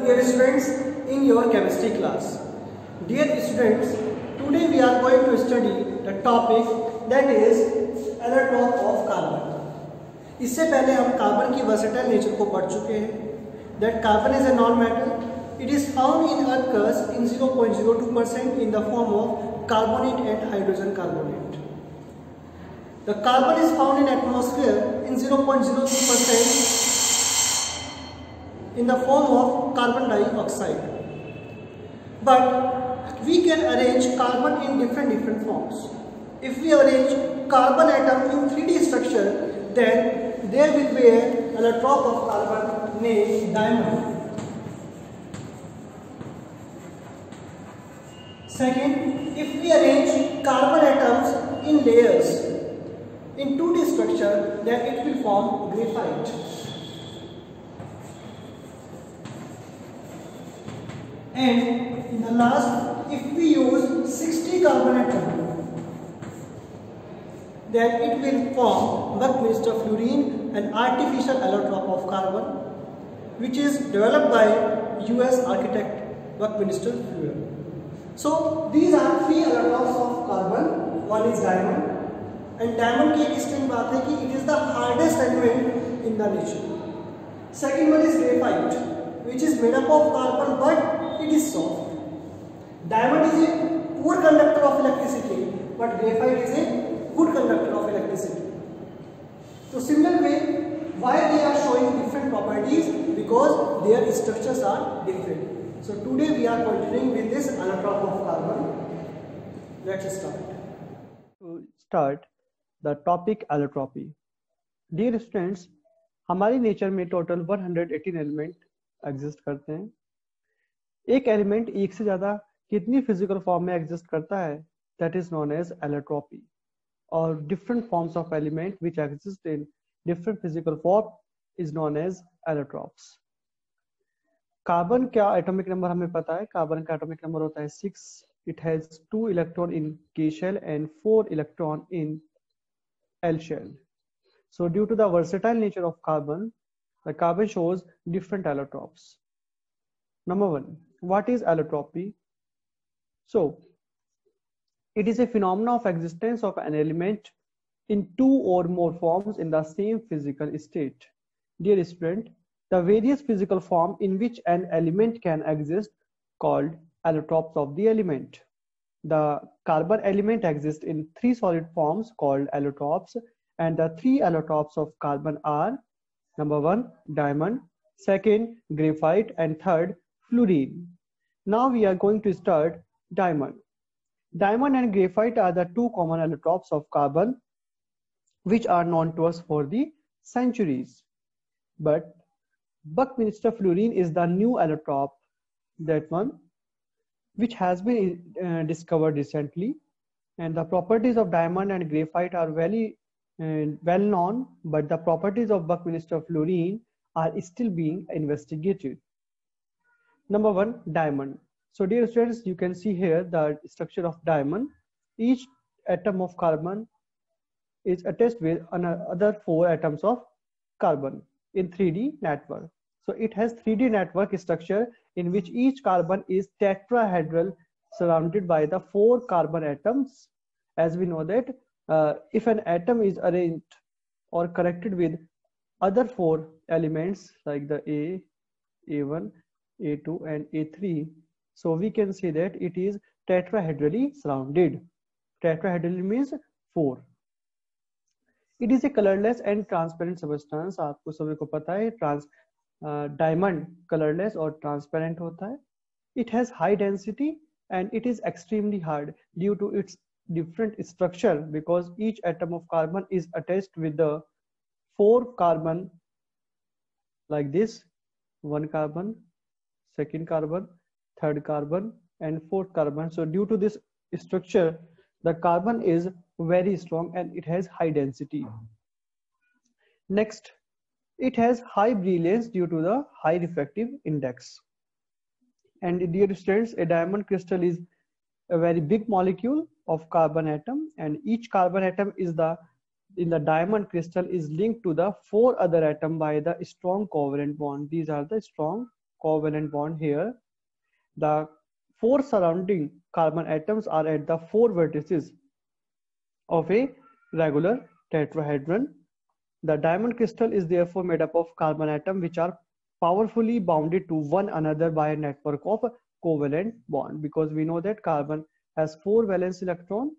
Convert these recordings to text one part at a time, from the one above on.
dear students, in your chemistry class. Dear students, today we are going to study the topic that is allotrope of carbon. इससे पहले हम carbon की versatile nature को पढ़ चुके हैं. That carbon is a non-metal. It is found in earth crust in 0.02% in the form of carbonate and hydrogen carbonate. The carbon is found in atmosphere in 0.02% in the form of carbon dioxide. But we can arrange carbon in different forms. If we arrange carbon atom in 3D structure, then there will be an allotrope of carbon named diamond. Second, if we arrange carbon atoms in layers in 2D structure, then it will form graphite. And in the last, if we use 60 carbon atom, then it will form Buckminster fluorine, an artificial allotrope of carbon, which is developed by US architect Buckminster Fuller. So these are three allotropes of carbon. One is diamond, and diamond की एक इसमें बात है कि it is the hardest element in the nature. Second one is graphite, which is made up of carbon but it is soft. Diamond is a poor conductor of electricity, but graphite is a good conductor of electricity. So similar way, why they are showing different properties? Because their structures are different. So today we are continuing with this allotrope of carbon. Let's start. To start the topic allotropy. Dear students, हमारी nature में total 118 element exist करते हैं. एक element एक से ज्यादा कितनी physical form में एग्जिस्ट करता है, that is known as allotropy. और different forms of element which exist in different physical form is known as allotropes. Carbon का एटॉमिक नंबर हमें पता है. कार्बन का एटॉमिक नंबर होता है 6. It has 2 electron in K shell and 4 electron in L shell. So due to the versatile nature of carbon, the carbon shows different allotropes. Number 1, what is allotropy? So it is a phenomenon of existence of an element in 2 or more forms in the same physical state. Dear student, the various physical form in which an element can exist called allotropes of the element. The carbon element exists in 3 solid forms called allotropes, and the 3 allotropes of carbon are number 1 diamond, second graphite, and third fluorine. Now we are going to start diamond. Diamond and graphite are the 2 common allotropes of carbon which are known to us for the centuries. But Buckminster fluorine is the new allotrope, that one which has been discovered recently, and the properties of diamond and graphite are very well known, but the properties of Buckminster fluorine are still being investigated. Number 1, diamond. So dear students, you can see here the structure of diamond. Each atom of carbon is attached with another 4 atoms of carbon in 3D network. So it has 3D network structure in which each carbon is tetrahedral surrounded by the 4 carbon atoms. As we know that if an atom is arranged or connected with other 4 elements like the A, A1, A2 and A3, so we can say that it is tetrahedrally surrounded. Tetrahedral means 4. It is a colorless and transparent substance. आपको सभी को पता है diamond colorless और transparent होता है. It has high density and it is extremely hard due to its different structure, because each atom of carbon is attached with the 4 carbon like this: 1 carbon, 2nd carbon, 3rd carbon and 4th carbon. So due to this structure, the carbon is very strong and it has high density. Next, it has high brilliance due to the high refractive index. And dear students, a diamond crystal is a very big molecule of carbon atom, and each carbon atom is in the diamond crystal is linked to the 4 other atom by the strong covalent bond. These are the strong covalent bond here. The 4 surrounding carbon atoms are at the 4 vertices of a regular tetrahedron. The diamond crystal is therefore made up of carbon atoms which are powerfully bounded to one another by a network of covalent bond, because we know that carbon has 4 valence electron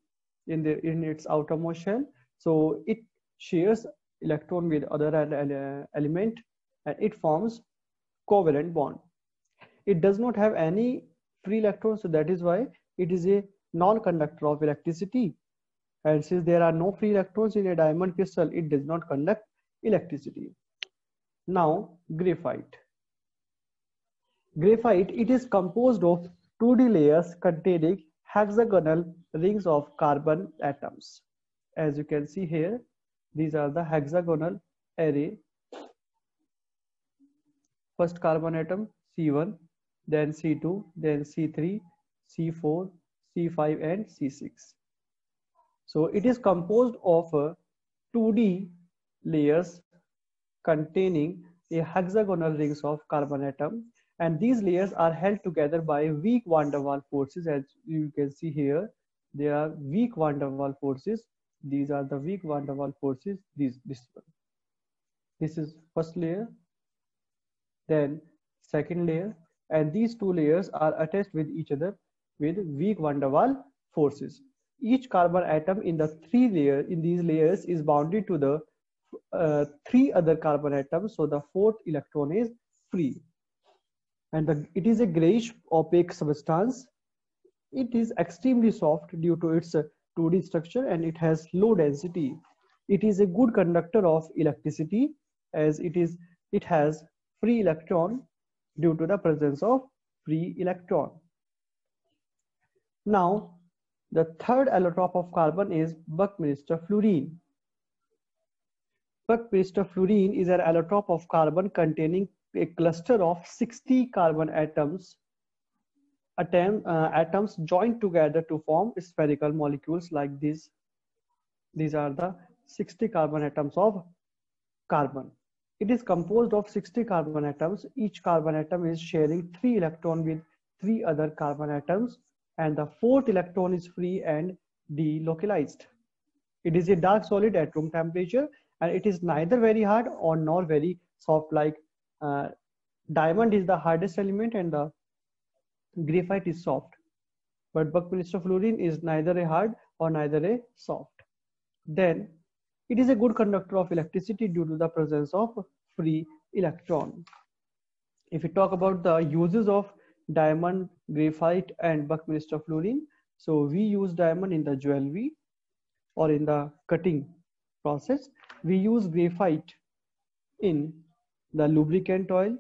in its outermost shell, so it shares electron with other element and it forms covalent bond. It does not have any free electrons, so that is why it is a non-conductor of electricity. And since there are no free electrons in a diamond crystal, it does not conduct electricity. Now, graphite. Graphite, it is composed of 2D layers containing hexagonal rings of carbon atoms. As you can see here, these are the hexagonal array. First carbon atom C1, then C2, then C3, C4, C5 and C6. So it is composed of 2D layers containing a hexagonal rings of carbon atom, and these layers are held together by weak van der Waals forces. As you can see here, there are weak van der Waals forces. These are the weak van der Waals forces. This one. This is first layer, then second layer, and these two layers are attached with each other with weak van der Waals forces. Each carbon atom in these layers is bounded to the 3 other carbon atoms, so the 4th electron is free. And it is a grayish opaque substance. It is extremely soft due to its 2D structure, and it has low density. It is a good conductor of electricity as it has free electron due to the presence of free electron. Now, the third allotrope of carbon is Buckminster fluorine. Buckminster fluorine is an allotrope of carbon containing a cluster of 60 carbon atoms joined together to form spherical molecules like this. These are the 60 carbon atoms of carbon. It is composed of 60 carbon atoms. Each carbon atom is sharing 3 electrons with 3 other carbon atoms, and the 4th electron is free and delocalized. It is a dark solid at room temperature, and it is neither very hard or nor very soft. Like diamond is the hardest element and the graphite is soft, but Buckminster fluorine is neither a hard or neither a soft. Then it is a good conductor of electricity due to the presence of free electron. If we talk about the uses of diamond, graphite and Buckminster fluorine, so we use diamond in the jewelry or in the cutting process. We use graphite in the lubricant oil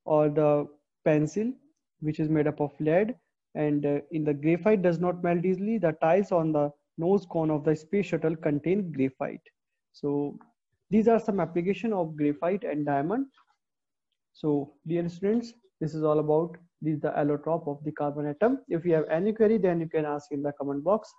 or the pencil, which is made up of lead, and in the graphite does not melt easily. The tiles on the nose cone of the space shuttle contain graphite. So these are some application of graphite and diamond. So dear students, this is all about the allotrope of the carbon atom. If you have any query, then you can ask in the comment box.